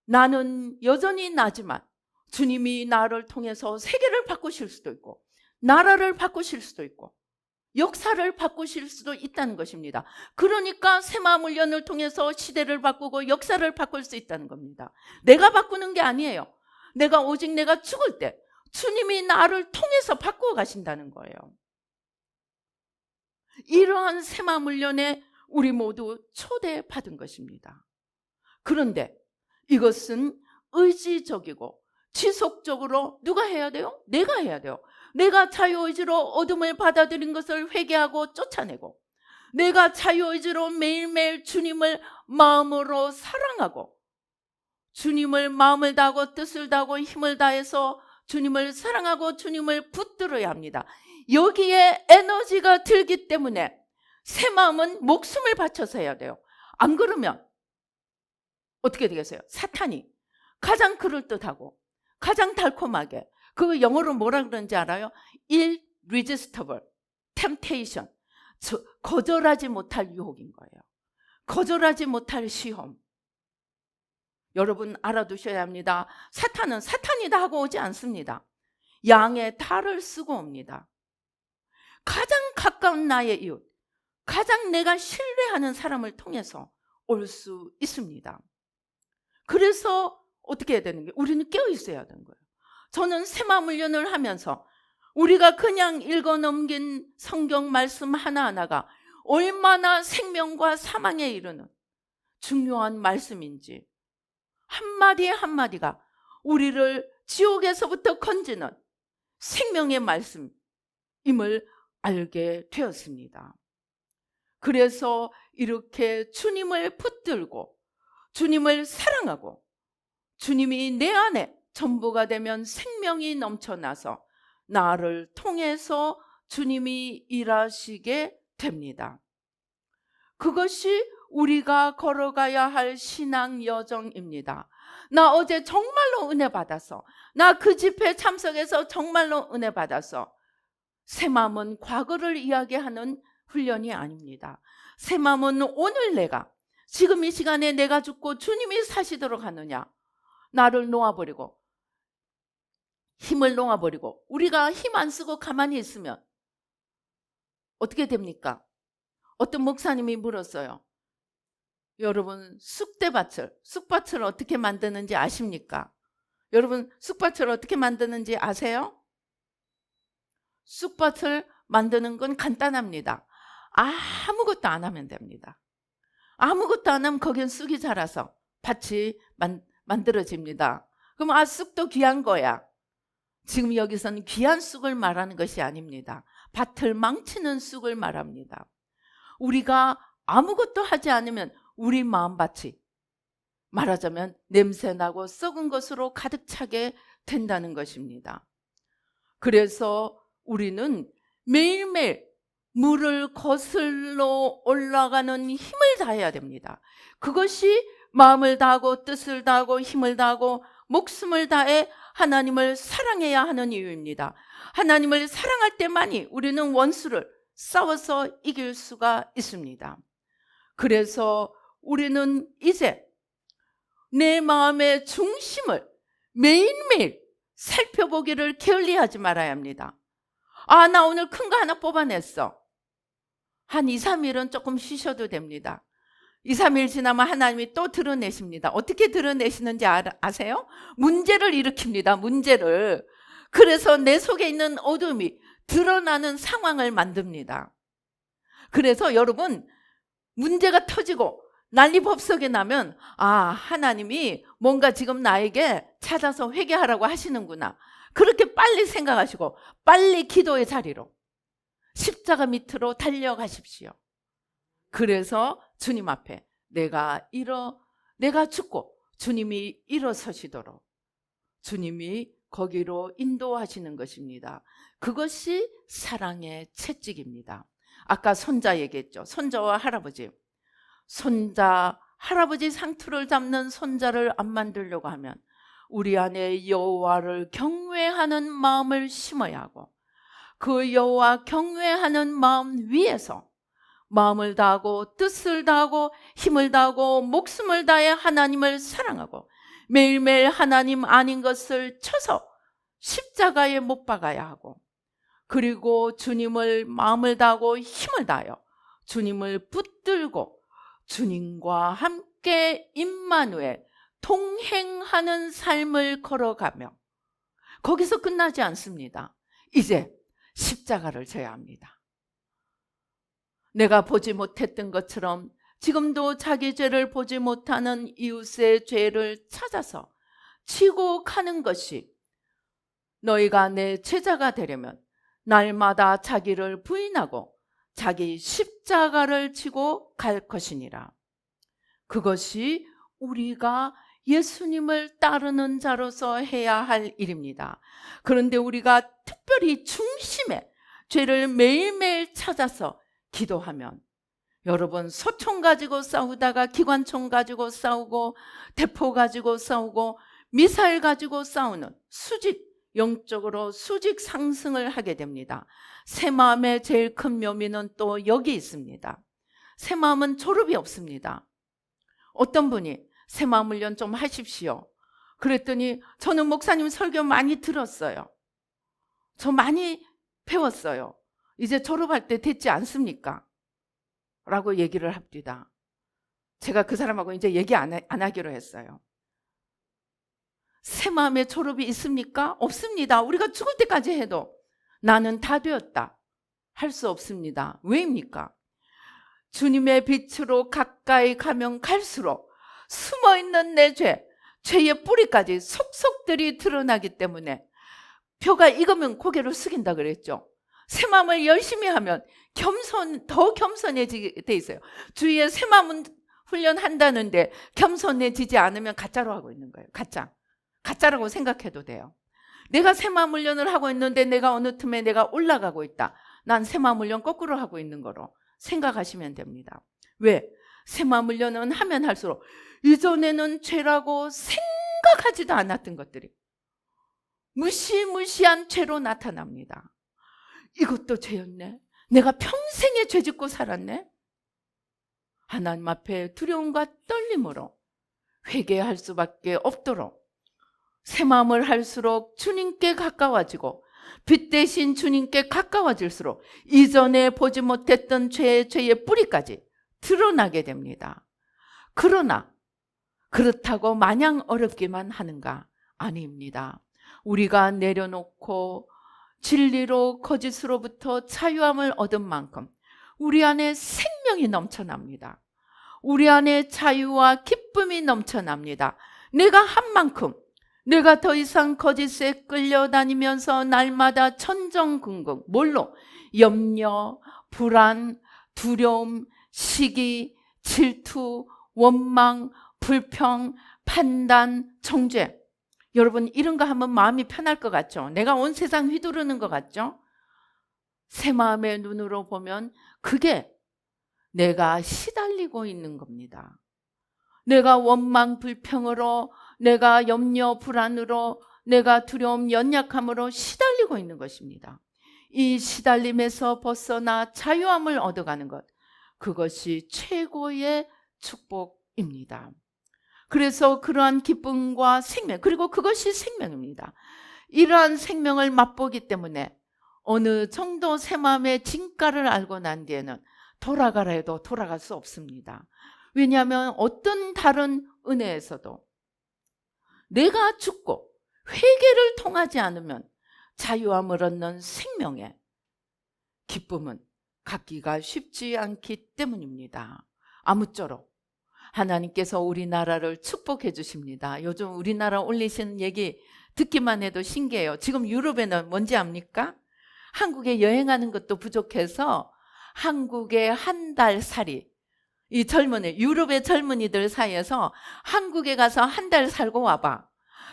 나는 여전히 나지만 주님이 나를 통해서 세계를 바꾸실 수도 있고, 나라를 바꾸실 수도 있고, 역사를 바꾸실 수도 있다는 것입니다. 그러니까 새마음 훈련을 통해서 시대를 바꾸고 역사를 바꿀 수 있다는 겁니다. 내가 바꾸는 게 아니에요. 오직 내가 죽을 때 주님이 나를 통해서 바꾸어 가신다는 거예요. 이러한 새마음 훈련에 우리 모두 초대받은 것입니다. 그런데 이것은 의지적이고 지속적으로 누가 해야 돼요? 내가 해야 돼요. 내가 자유의지로 어둠을 받아들인 것을 회개하고 쫓아내고, 내가 자유의지로 매일매일 주님을 마음으로 사랑하고, 주님을 마음을 다하고 뜻을 다하고 힘을 다해서 주님을 사랑하고 주님을 붙들어야 합니다. 여기에 에너지가 들기 때문에 새 마음은 목숨을 바쳐서 해야 돼요. 안 그러면 어떻게 되겠어요? 사탄이 가장 그럴듯하고 가장 달콤하게, 그 영어로 뭐라 그러는지 알아요? irresistible temptation, 거절하지 못할 유혹인 거예요. 거절하지 못할 시험. 여러분 알아두셔야 합니다. 사탄은 사탄이다 하고 오지 않습니다. 양의 탈을 쓰고 옵니다. 가장 가까운 나의 이웃, 가장 내가 신뢰하는 사람을 통해서 올 수 있습니다. 그래서 어떻게 해야 되는 게, 우리는 깨어 있어야 되는 거예요. 저는 새마음 훈련을 하면서 우리가 그냥 읽어 넘긴 성경 말씀 하나하나가 얼마나 생명과 사망에 이르는 중요한 말씀인지, 한마디 한마디가 우리를 지옥에서부터 건지는 생명의 말씀임을 알게 되었습니다. 그래서 이렇게 주님을 붙들고 주님을 사랑하고 주님이 내 안에 전부가 되면 생명이 넘쳐나서 나를 통해서 주님이 일하시게 됩니다. 그것이 우리가 걸어가야 할 신앙 여정입니다. 나 어제 정말로 은혜 받았어. 나 그 집회 참석해서 정말로 은혜 받았어. 새 마음은 과거를 이야기하는 훈련이 아닙니다. 새 마음은 오늘 내가, 지금 이 시간에 내가 죽고 주님이 사시도록 하느냐. 나를 놓아버리고 힘을 놓아버리고 우리가 힘 안 쓰고 가만히 있으면 어떻게 됩니까? 어떤 목사님이 물었어요. 여러분, 쑥밭을 어떻게 만드는지 아십니까? 여러분, 쑥밭을 어떻게 만드는지 아세요? 쑥밭을 만드는 건 간단합니다. 아무것도 안 하면 됩니다. 아무것도 안 하면 거긴 쑥이 자라서 밭이 만들어집니다. 그럼 쑥도 귀한 거야. 지금 여기서는 귀한 쑥을 말하는 것이 아닙니다. 밭을 망치는 쑥을 말합니다. 우리가 아무것도 하지 않으면 우리 마음밭이 말하자면 냄새나고 썩은 것으로 가득 차게 된다는 것입니다. 그래서 우리는 매일매일 물을 거슬러 올라가는 힘을 다해야 됩니다. 그것이 마음을 다하고 뜻을 다하고 힘을 다하고 목숨을 다해 하나님을 사랑해야 하는 이유입니다. 하나님을 사랑할 때만이 우리는 원수를 싸워서 이길 수가 있습니다. 그래서 우리는 이제 내 마음의 중심을 매일매일 살펴보기를 게을리하지 말아야 합니다. 나 오늘 큰 거 하나 뽑아냈어. 한 2, 3일은 조금 쉬셔도 됩니다. 2, 3일 지나면 하나님이 또 드러내십니다. 어떻게 드러내시는지 아세요? 문제를 일으킵니다. 문제를. 그래서 내 속에 있는 어둠이 드러나는 상황을 만듭니다. 그래서 여러분, 문제가 터지고 난리법석이 나면 하나님이 뭔가 지금 나에게 찾아서 회개하라고 하시는구나. 그렇게 빨리 생각하시고 빨리 기도의 자리로 십자가 밑으로 달려가십시오. 그래서 주님 앞에 내가 죽고 주님이 일어서시도록 주님이 거기로 인도하시는 것입니다. 그것이 사랑의 채찍입니다. 아까 손자 얘기했죠. 손자와 할아버지. 할아버지 상투를 잡는 손자를 안 만들려고 하면 우리 안에 여호와를 경외하는 마음을 심어야 하고 그 여호와 경외하는 마음 위에서 마음을 다하고 뜻을 다하고 힘을 다하고 목숨을 다해 하나님을 사랑하고 매일매일 하나님 아닌 것을 쳐서 십자가에 못 박아야 하고 그리고 주님을 마음을 다하고 힘을 다하여 주님을 붙들고 주님과 함께 임마누엘 동행하는 삶을 걸어가며 거기서 끝나지 않습니다. 이제 십자가를 져야 합니다. 내가 보지 못했던 것처럼 지금도 자기 죄를 보지 못하는 이웃의 죄를 찾아서 지고 가는 것이 너희가 내 제자가 되려면 날마다 자기를 부인하고 자기 십자가를 지고 갈 것이니라. 그것이 우리가 예수님을 따르는 자로서 해야 할 일입니다. 그런데 우리가 특별히 중심에 죄를 매일매일 찾아서 기도하면 여러분 소총 가지고 싸우다가 기관총 가지고 싸우고 대포 가지고 싸우고 미사일 가지고 싸우는 영적으로 수직 상승을 하게 됩니다. 새 마음의 제일 큰 묘미는 또 여기 있습니다. 새 마음은 졸업이 없습니다. 어떤 분이 새 마음 훈련 좀 하십시오. 그랬더니 저는 목사님 설교 많이 들었어요. 저 많이 배웠어요. 이제 졸업할 때 됐지 않습니까? 라고 얘기를 합니다. 제가 그 사람하고 이제 얘기 안 하기로 했어요. 새 마음의 졸업이 있습니까? 없습니다. 우리가 죽을 때까지 해도 나는 다 되었다 할 수 없습니다. 왜입니까? 주님의 빛으로 가까이 가면 갈수록 숨어있는 내 죄의 뿌리까지 속속들이 드러나기 때문에 표가 익으면 고개를 숙인다 그랬죠. 새 마음을 열심히 하면 더 겸손해지게 돼 있어요. 주위에 새 마음 훈련한다는데 겸손해지지 않으면 가짜로 하고 있는 거예요. 가짜라고 생각해도 돼요. 내가 새 마음 훈련을 하고 있는데 내가 어느 틈에 내가 올라가고 있다. 난 새 마음 훈련 거꾸로 하고 있는 거로 생각하시면 됩니다. 왜? 새 마음 훈련은 하면 할수록 이전에는 죄라고 생각하지도 않았던 것들이 무시무시한 죄로 나타납니다. 이것도 죄였네. 내가 평생에 죄 짓고 살았네. 하나님 앞에 두려움과 떨림으로 회개할 수밖에 없도록 새 마음을 할수록 주님께 가까워지고 빛 대신 주님께 가까워질수록 이전에 보지 못했던 죄의 뿌리까지 드러나게 됩니다. 그러나 그렇다고 마냥 어렵기만 하는가? 아닙니다. 우리가 내려놓고 진리로 거짓으로부터 자유함을 얻은 만큼 우리 안에 생명이 넘쳐납니다. 우리 안에 자유와 기쁨이 넘쳐납니다. 내가 한 만큼 내가 더 이상 거짓에 끌려다니면서 날마다 천정궁극, 뭘로? 염려, 불안, 두려움, 시기, 질투, 원망, 불평, 판단, 정죄. 여러분 이런 거 하면 마음이 편할 것 같죠? 내가 온 세상 휘두르는 것 같죠? 새 마음의 눈으로 보면 그게 내가 시달리고 있는 겁니다. 내가 원망, 불평으로, 내가 염려, 불안으로, 내가 두려움, 연약함으로 시달리고 있는 것입니다. 이 시달림에서 벗어나 자유함을 얻어가는 것, 그것이 최고의 축복입니다. 그래서 그러한 기쁨과 생명, 그리고 그것이 생명입니다. 이러한 생명을 맛보기 때문에 어느 정도 새 마음의 진가를 알고 난 뒤에는 돌아가라 해도 돌아갈 수 없습니다. 왜냐하면 어떤 다른 은혜에서도 내가 죽고 회개를 통하지 않으면 자유함을 얻는 생명의 기쁨은 갖기가 쉽지 않기 때문입니다. 아무쪼록 하나님께서 우리나라를 축복해 주십니다. 요즘 우리나라 올리시는 얘기 듣기만 해도 신기해요. 지금 유럽에는 뭔지 압니까? 한국에 여행하는 것도 부족해서 한국의 한 달 살이, 이 젊은이, 유럽의 젊은이들 사이에서 한국에 가서 한 달 살고 와봐.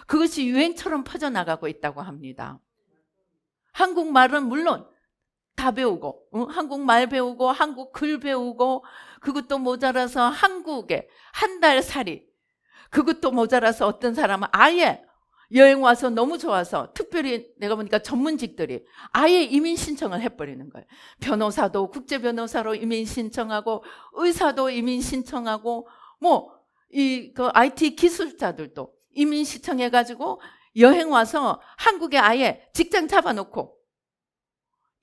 그것이 유행처럼 퍼져나가고 있다고 합니다. 한국말은 물론 다 배우고, 한국말 배우고, 한국 글 배우고, 그것도 모자라서 한국에 한 달 살이, 그것도 모자라서 어떤 사람은 아예 여행 와서 너무 좋아서 특별히 내가 보니까 전문직들이 아예 이민 신청을 해버리는 거예요. 변호사도 국제 변호사로 이민 신청하고 의사도 이민 신청하고 그 IT 기술자들도 이민 신청해가지고 여행 와서 한국에 아예 직장 잡아놓고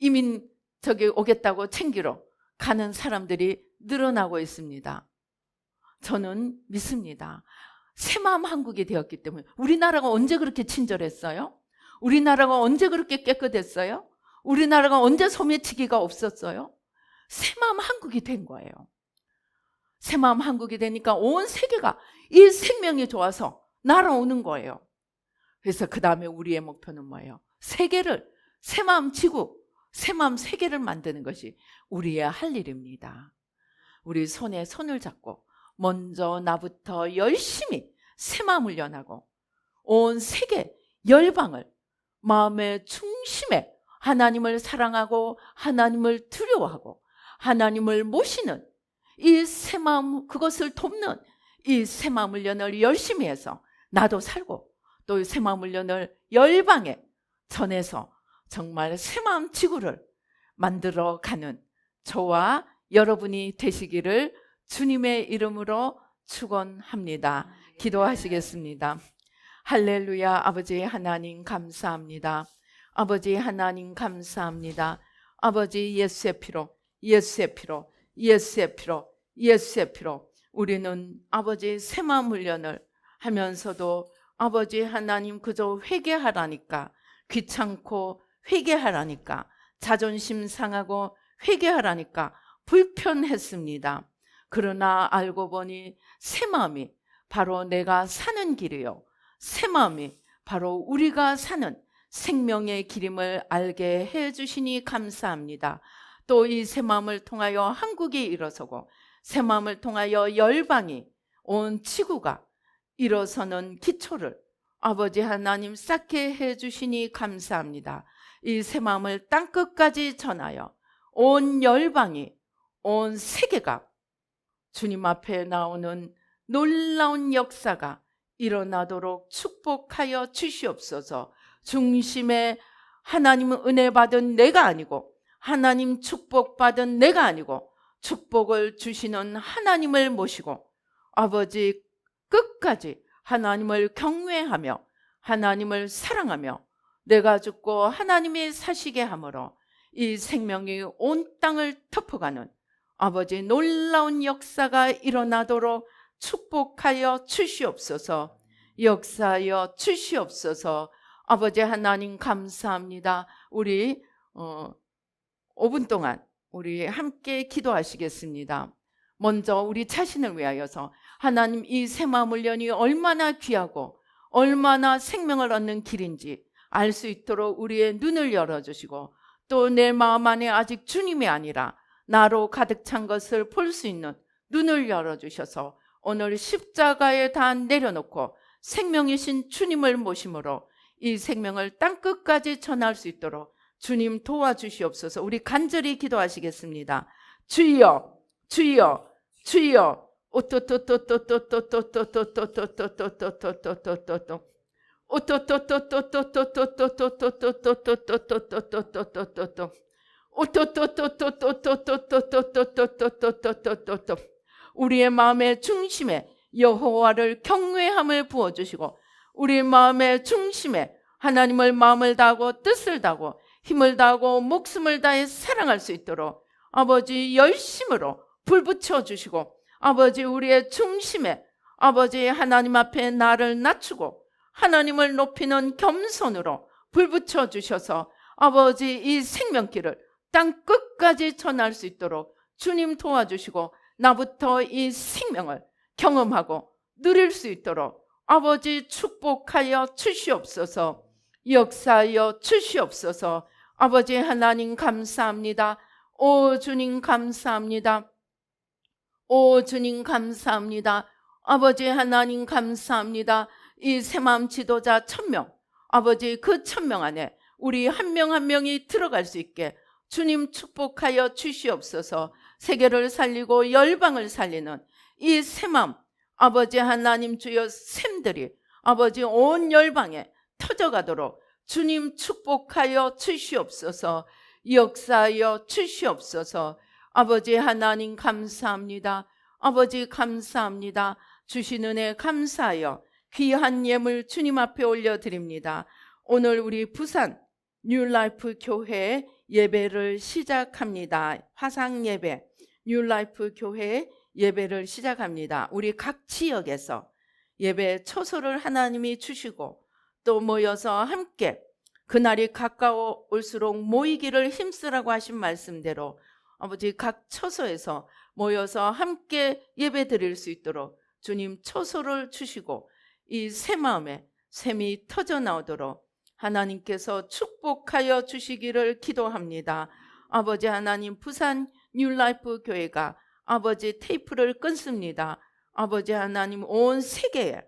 이민 오겠다고 챙기러 가는 사람들이 늘어나고 있습니다. 저는 믿습니다. 새마음 한국이 되었기 때문에. 우리나라가 언제 그렇게 친절했어요? 우리나라가 언제 그렇게 깨끗했어요? 우리나라가 언제 소매치기가 없었어요? 새마음 한국이 된 거예요. 새마음 한국이 되니까 온 세계가 이 생명이 좋아서 날아오는 거예요. 그래서 그 다음에 우리의 목표는 뭐예요? 세계를, 새마음 지구, 새마음 세계를 만드는 것이 우리의 할 일입니다. 우리 손에 손을 잡고 먼저 나부터 열심히 새마음 훈련하고 온 세계 열방을 마음의 중심에 하나님을 사랑하고 하나님을 두려워하고 하나님을 모시는 이 새마음, 그것을 돕는 이 새마음 훈련을 열심히 해서 나도 살고 또 새마음 훈련을 열방에 전해서 정말 새마음 지구를 만들어가는 저와 여러분이 되시기를 주님의 이름으로 축원합니다. 기도하시겠습니다. 할렐루야. 아버지 하나님 감사합니다. 아버지 하나님 감사합니다. 아버지 예수의 피로, 예수의 피로, 예수의 피로, 예수의 피로 우리는 아버지 새마음 훈련을 하면서도 아버지 하나님 그저 회개하라니까, 귀찮고 회개하라니까, 자존심 상하고 회개하라니까 불편했습니다. 그러나 알고 보니 새마음이 바로 내가 사는 길이요, 새마음이 바로 우리가 사는 생명의 기림을 알게 해주시니 감사합니다. 또 이 새마음을 통하여 한국이 일어서고 새마음을 통하여 열방이 온 지구가 일어서는 기초를 아버지 하나님 쌓게 해주시니 감사합니다. 이 새마음을 땅끝까지 전하여 온 열방이 온 세계가 주님 앞에 나오는 놀라운 역사가 일어나도록 축복하여 주시옵소서. 중심에 하나님은 은혜 받은 내가 아니고 하나님 축복받은 내가 아니고 축복을 주시는 하나님을 모시고 아버지 끝까지 하나님을 경외하며 하나님을 사랑하며 내가 죽고 하나님이 사시게 함으로 이 생명이 온 땅을 덮어가는 아버지 놀라운 역사가 일어나도록 축복하여 주시옵소서. 역사하여 주시옵소서. 아버지 하나님 감사합니다. 우리 5분 동안 우리 함께 기도하시겠습니다. 먼저 우리 자신을 위하여서 하나님 이 새마음 훈련이 얼마나 귀하고 얼마나 생명을 얻는 길인지 알 수 있도록 우리의 눈을 열어주시고 또 내 마음 안에 아직 주님이 아니라 나로 가득 찬 것을 볼 수 있는 눈을 열어주셔서 오늘 십자가에 다 내려놓고 생명이신 주님을 모심으로 이 생명을 땅끝까지 전할 수 있도록 주님 도와주시옵소서. 우리 간절히 기도하시겠습니다. 주여 주여 주여 우리의 마음의 중심에 여호와를 경외함을 부어주시고 우리 마음의 중심에 하나님을 마음을 다하고 뜻을 다하고 힘을 다하고 목숨을 다해 사랑할 수 있도록 아버지 열심으로 불 붙여주시고 아버지 우리의 중심에 아버지 하나님 앞에 나를 낮추고 하나님을 높이는 겸손으로 불 붙여주셔서 아버지 이 생명길을 땅 끝까지 전할 수 있도록 주님 도와주시고 나부터 이 생명을 경험하고 누릴 수 있도록 아버지 축복하여 주시옵소서. 역사하여 주시옵소서. 아버지 하나님 감사합니다. 오 주님 감사합니다. 오 주님 감사합니다. 아버지 하나님 감사합니다. 이 새마음 지도자 1000명 아버지 그 1000명 안에 우리 한 명 한 명이 들어갈 수 있게 주님 축복하여 주시옵소서. 세계를 살리고 열방을 살리는 이 새마음 아버지 하나님 주여 샘들이 아버지 온 열방에 터져가도록 주님 축복하여 주시옵소서. 역사하여 주시옵소서. 아버지 하나님 감사합니다. 아버지 감사합니다. 주신 은혜 감사하여 귀한 예물 주님 앞에 올려드립니다. 오늘 우리 부산 뉴라이프 교회 예배를 시작합니다. 화상 예배 뉴라이프 교회 예배를 시작합니다. 우리 각 지역에서 예배 초소를 하나님이 주시고 또 모여서 함께 그날이 가까워올수록 모이기를 힘쓰라고 하신 말씀대로 아버지 각 처소에서 모여서 함께 예배 드릴 수 있도록 주님 초소를 주시고 이 새마음에 샘이 터져나오도록 하나님께서 축복하여 주시기를 기도합니다. 아버지 하나님 부산 뉴라이프 교회가 아버지 테이프를 끊습니다. 아버지 하나님 온 세계에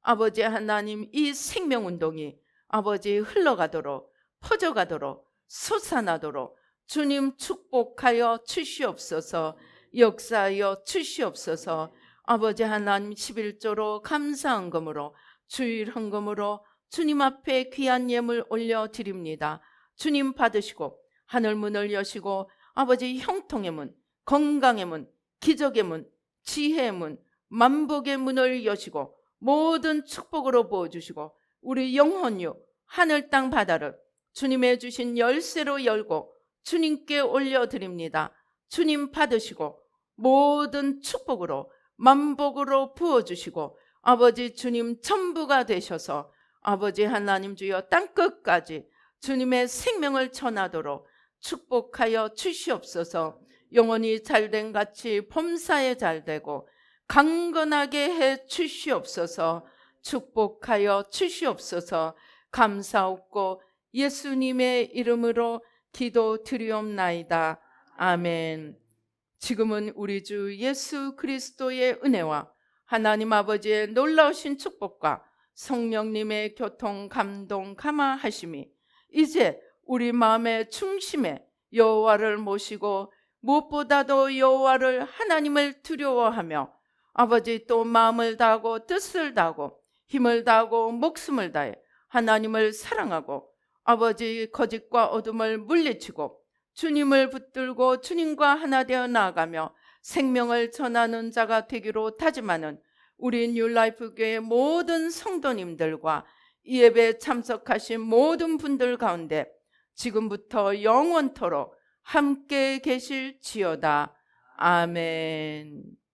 아버지 하나님 이 생명운동이 아버지 흘러가도록 퍼져가도록 솟아나도록 주님 축복하여 주시옵소서. 역사하여 주시옵소서. 아버지 하나님 11조로 감사헌금으로 주일 헌금으로 주님 앞에 귀한 예물 올려드립니다. 주님 받으시고 하늘문을 여시고 아버지 형통의 문, 건강의 문, 기적의 문, 지혜의 문, 만복의 문을 여시고 모든 축복으로 부어주시고 우리 영혼유 하늘 땅 바다를 주님의 주신 열쇠로 열고 주님께 올려드립니다. 주님 받으시고 모든 축복으로 만복으로 부어주시고 아버지 주님 전부가 되셔서 아버지 하나님 주여 땅끝까지 주님의 생명을 전하도록 축복하여 주시옵소서. 영혼이 잘된 같이 범사에 잘되고 강건하게 해 주시옵소서. 축복하여 주시옵소서. 감사옵고 예수님의 이름으로 기도드리옵나이다. 아멘. 지금은 우리 주 예수 그리스도의 은혜와 하나님 아버지의 놀라우신 축복과 성령님의 교통, 감동, 감화하심이 이제 우리 마음의 중심에 여호와를 모시고 무엇보다도 여호와를 하나님을 두려워하며 아버지 또 마음을 다하고 뜻을 다하고 힘을 다하고 목숨을 다해 하나님을 사랑하고 아버지 거짓과 어둠을 물리치고 주님을 붙들고 주님과 하나 되어 나아가며 생명을 전하는 자가 되기로 다짐하는 우리 뉴라이프 교회 모든 성도님들과 이 예배에 참석하신 모든 분들 가운데 지금부터 영원토록 함께 계실지어다. 아멘.